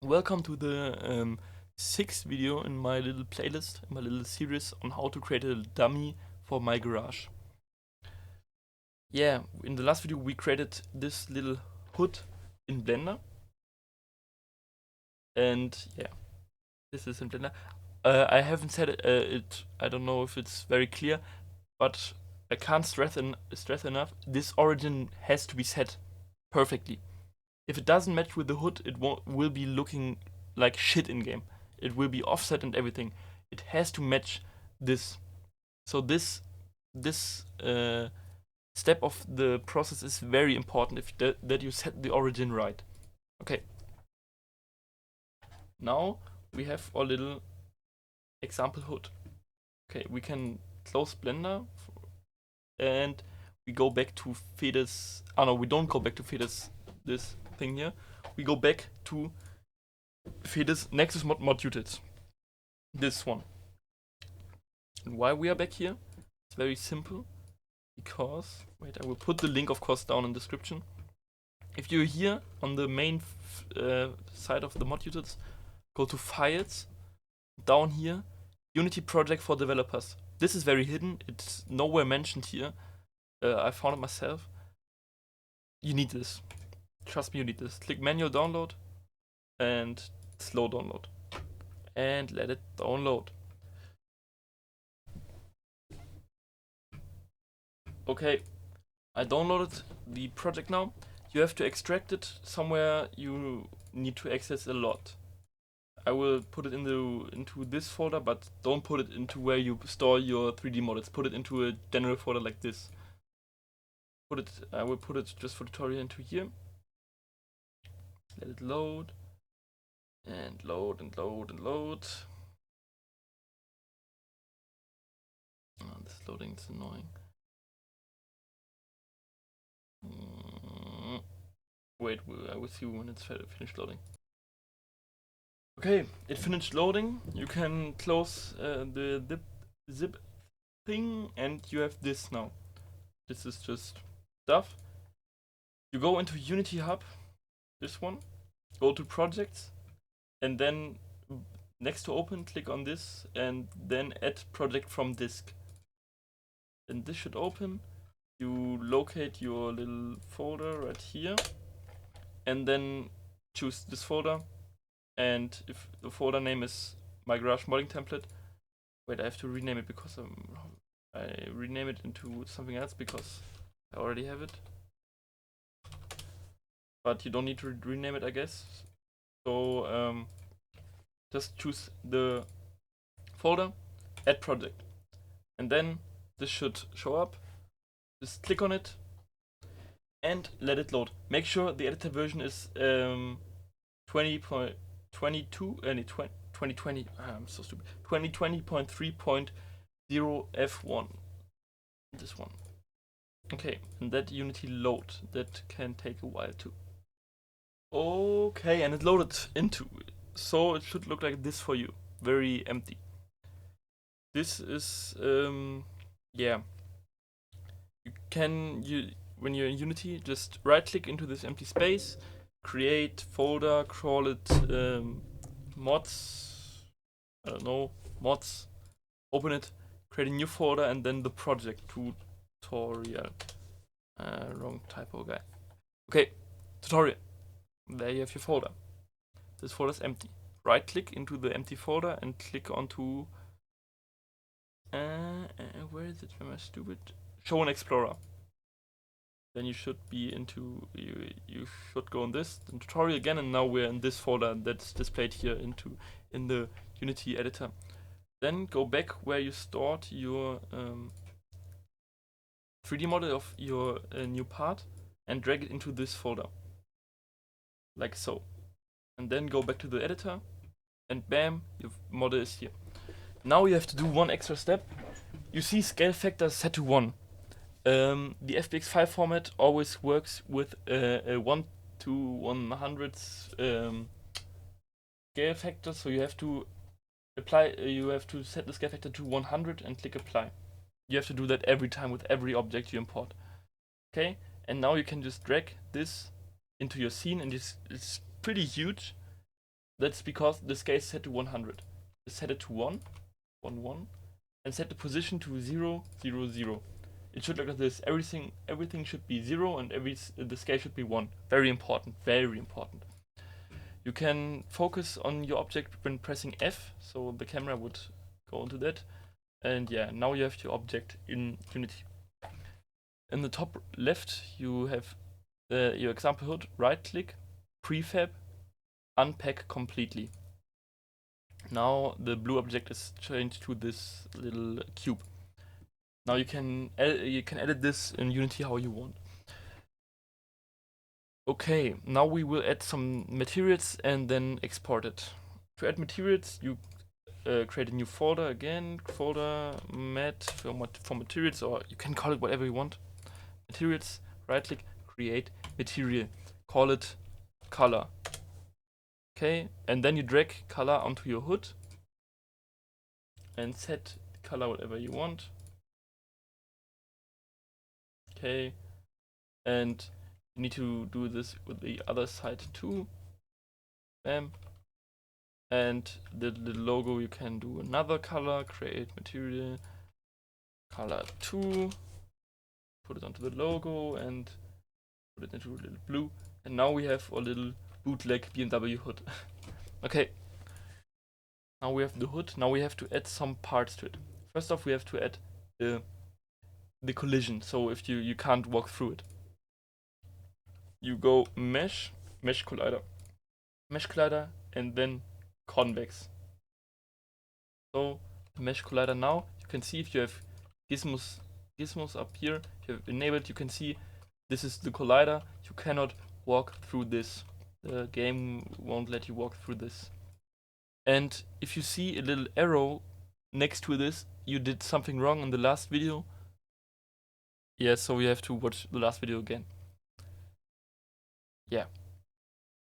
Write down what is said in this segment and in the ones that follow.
Welcome to the sixth video in my little playlist, in my little series on how to create a dummy for my garage. Yeah, in the last video we created this little hood in Blender. And yeah, this is in Blender. I haven't said it, I don't know if it's very clear, but I can't stress enough, this origin has to be set perfectly. If it doesn't match with the hood, it will be looking like shit in game. It will be offset and everything. It has to match this. So this step of the process is very important if that you set the origin right. Okay. Now we have our little example hood. Okay, we can close Blender and we go back to Fedus. Oh no, we don't go back to Fedus. This thing here. We go back to Fedus Nexus Mod Utils. This one. And why we are back here? It's very simple. Because, wait, I will put the link of course down in the description. If you're here on the main side of the mod utils, go to files, down here, Unity project for developers. This is very hidden, it's nowhere mentioned here. I found it myself. You need this. Trust me, you need this. Click manual download and slow download. And let it download. Okay, I downloaded the project now. You have to extract it somewhere you need to access a lot. I will put it into this folder, but don't put it into where you store your 3D models. Put it into a general folder like this. I will put it just for tutorial into here. Let it load. And load and load and load. Oh, this loading is annoying. Wait, I will see when it's finished loading. Okay, it finished loading. You can close the zip thing and you have this now. This is just stuff. You go into Unity Hub, this one, go to projects, and then next to open, click on this, and then add project from disk. Then this should open. You locate your little folder right here, and then choose this folder. And if the folder name is my garage modding template, wait, I have to rename it because I rename it into something else because I already have it. But you don't need to rename it, I guess. So just choose the folder, add project, and then this should show up. Just click on it and let it load. Make sure the editor version is 20.22 2020. I'm so stupid. 2020.3.0 F1. This one. Okay, and that Unity load, that can take a while too. Okay, and it loaded into it. So it should look like this for you. Very empty. This is yeah. When you're in Unity, just right click into this empty space, create folder, call it mods. I don't know, mods. Open it, create a new folder, and then the project tutorial. Wrong typo guy. Okay, tutorial. There you have your folder. This folder is empty. Right click into the empty folder and click onto where is it? Am I stupid? Show an explorer. Then you should be into you should go on this tutorial again, and now we're in this folder that's displayed here in the Unity editor. Then go back where you stored your 3D model of your new part and drag it into this folder. Like so. And then go back to the editor and bam, your model is here. Now you have to do one extra step. You see scale factor set to 1. The FBX file format always works with a 1 to 100 scale factor, so you have to apply. You have to set the scale factor to 100 and click apply. You have to do that every time with every object you import. Okay, and now you can just drag this into your scene, and it's pretty huge. That's because the scale is set to 100. Set it to 1, 1, 1, and set the position to 0, 0, 0. It should look like this. Everything should be 0 and the scale should be 1. Very important, very important. You can focus on your object when pressing F, so the camera would go into that. And yeah, now you have your object in Unity. In the top left, you have your example HUD. Right click, prefab, unpack completely. Now the blue object is changed to this little cube. Now you can edit this in Unity how you want. Okay, now we will add some materials and then export it. To add materials, you create a new folder again, folder mat for materials, or you can call it whatever you want. Materials, right click, create material, call it color. Okay, and then you drag color onto your HUD and set color whatever you want. Okay, and you need to do this with the other side too. Bam. And the logo, you can do another color, create material, color 2, put it onto the logo and put it into a little blue. And now we have a little bootleg BMW HUD. Okay. Now we have the HUD. Now we have to add some parts to it. First off, we have to add the collision. So if you can't walk through it, you go mesh collider, and then convex. So mesh collider. Now you can see if you have gizmos up here, if you have enabled, you can see this is the collider. You cannot walk through this. The game won't let you walk through this. And if you see a little arrow next to this, you did something wrong in the last video. Yeah, so we have to watch the last video again. Yeah.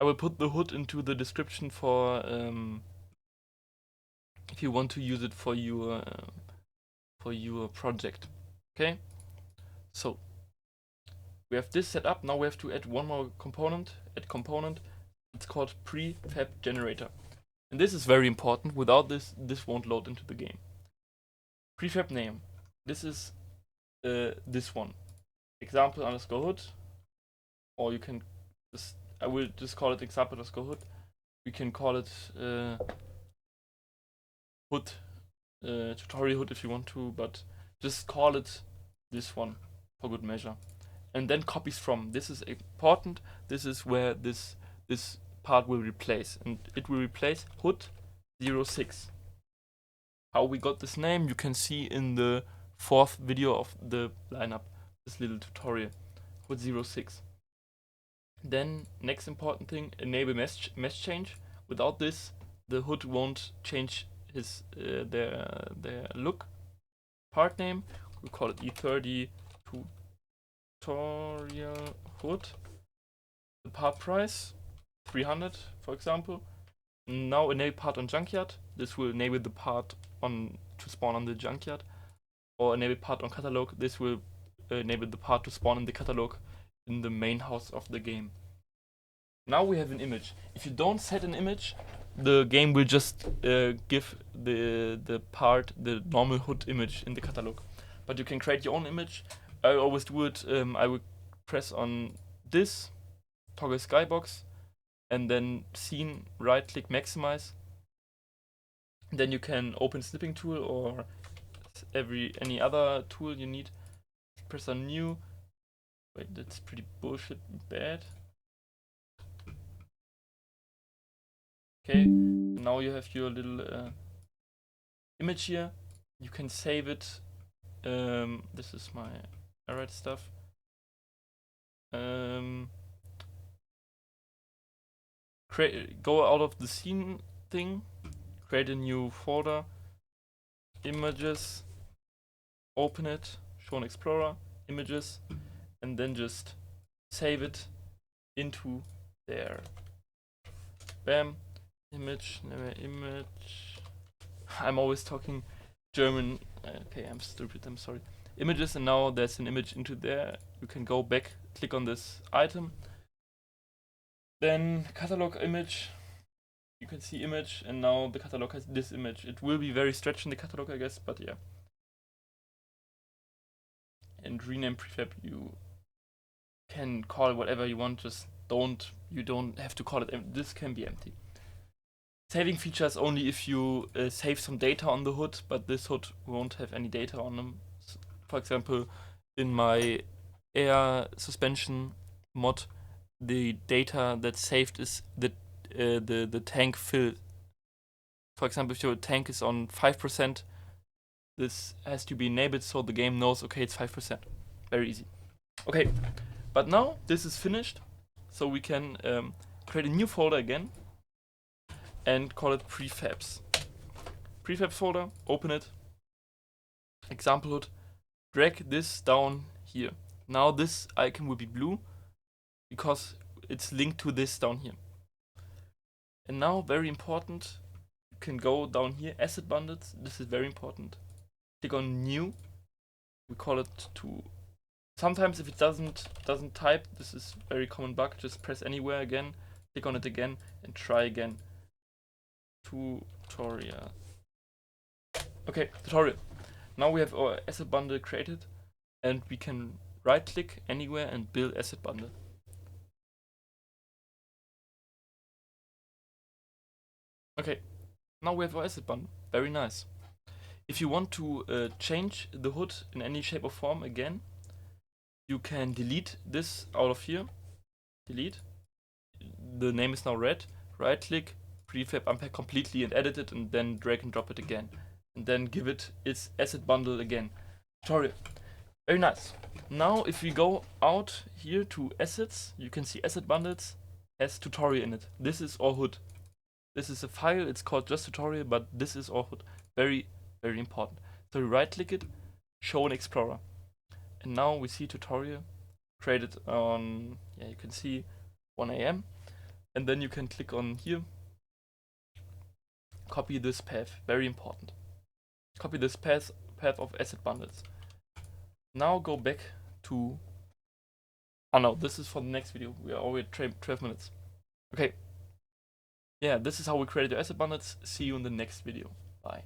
I will put the HUD into the description for if you want to use it for your project. Okay? So we have this set up. Now we have to add one more component. Add component. It's called prefab generator. And this is very important. Without this, this won't load into the game. Prefab name. This is this one. Example underscore HUD. Or you can just, I will just call it example underscore HUD. We can call it HUD, tutorial HUD if you want to, but just call it this one for good measure. And then copies from. This is important. This is where this part will replace, and it will replace HUD 06. How we got this name you can see in the 4th video of the lineup, this little tutorial, HUD 06. Then next important thing, enable mesh change. Without this, the HUD won't change their look. Part name, we call it E30 tutorial HUD. The part price 300, for example. Now enable part on junkyard. This will enable the part to spawn on the junkyard. Or enable part on catalog. This will enable the part to spawn in the catalog in the main house of the game. Now we have an image. If you don't set an image, the game will just give the part the normal HUD image in the catalog. But you can create your own image. I always do it. I will press on this, toggle skybox, and then scene, right click, maximize. Then you can open snipping tool or any other tool you need. Press on new. Wait, that's pretty bullshit bad. Okay, now you have your little image here. You can save it. This is my alright stuff. Go out of the scene thing, create a new folder, images, open it, show in Explorer, images, and then just save it into there. Bam, image. I'm always talking German. Okay, I'm stupid, I'm sorry. Images, and now there's an image into there. You can go back, click on this item. Then catalog image. you can see image, and now the catalog has this image. It will be very stretched in the catalog, I guess, but yeah. And rename prefab, you can call it whatever you want, just you don't have to call it this can be empty. Saving features only if you save some data on the hood, but this hood won't have any data on them. So, for example, in my air suspension mod, the data that's saved is the tank fill. For example, if your tank is on 5%, this has to be enabled so the game knows, okay, it's 5%. Very easy. Okay, but now this is finished, so we can create a new folder again and call it prefabs. Prefab folder, open it, example hood, drag this down here. Now this icon will be blue because it's linked to this down here. And now, very important, you can go down here, asset bundles. This is very important. Click on new. We call it to. Sometimes if it doesn't type, this is very common bug. Just press anywhere again, click on it again, and try again. Tutorial. Okay, tutorial. Now we have our asset bundle created, and we can right click anywhere and build asset bundle. Okay, now we have our asset bundle. Very nice. If you want to change the hood in any shape or form again, you can delete this out of here. Delete. The name is now red. Right click, prefab unpack completely and edit it, and then drag and drop it again. And then give it its asset bundle again. Tutorial. Very nice. Now if we go out here to assets, you can see asset bundles has tutorial in it. This is our hood. This is a file, it's called just tutorial, but this is our hood. Very, very important. So we right click it, show in Explorer. And now we see tutorial created on, yeah, you can see 1 AM. And then you can click on here, copy this path, very important. Copy this path of asset bundles. Now go back to, oh no, this is for the next video. We are already 12 minutes. Okay. Yeah, this is how we created the asset bundles. See you in the next video. Bye.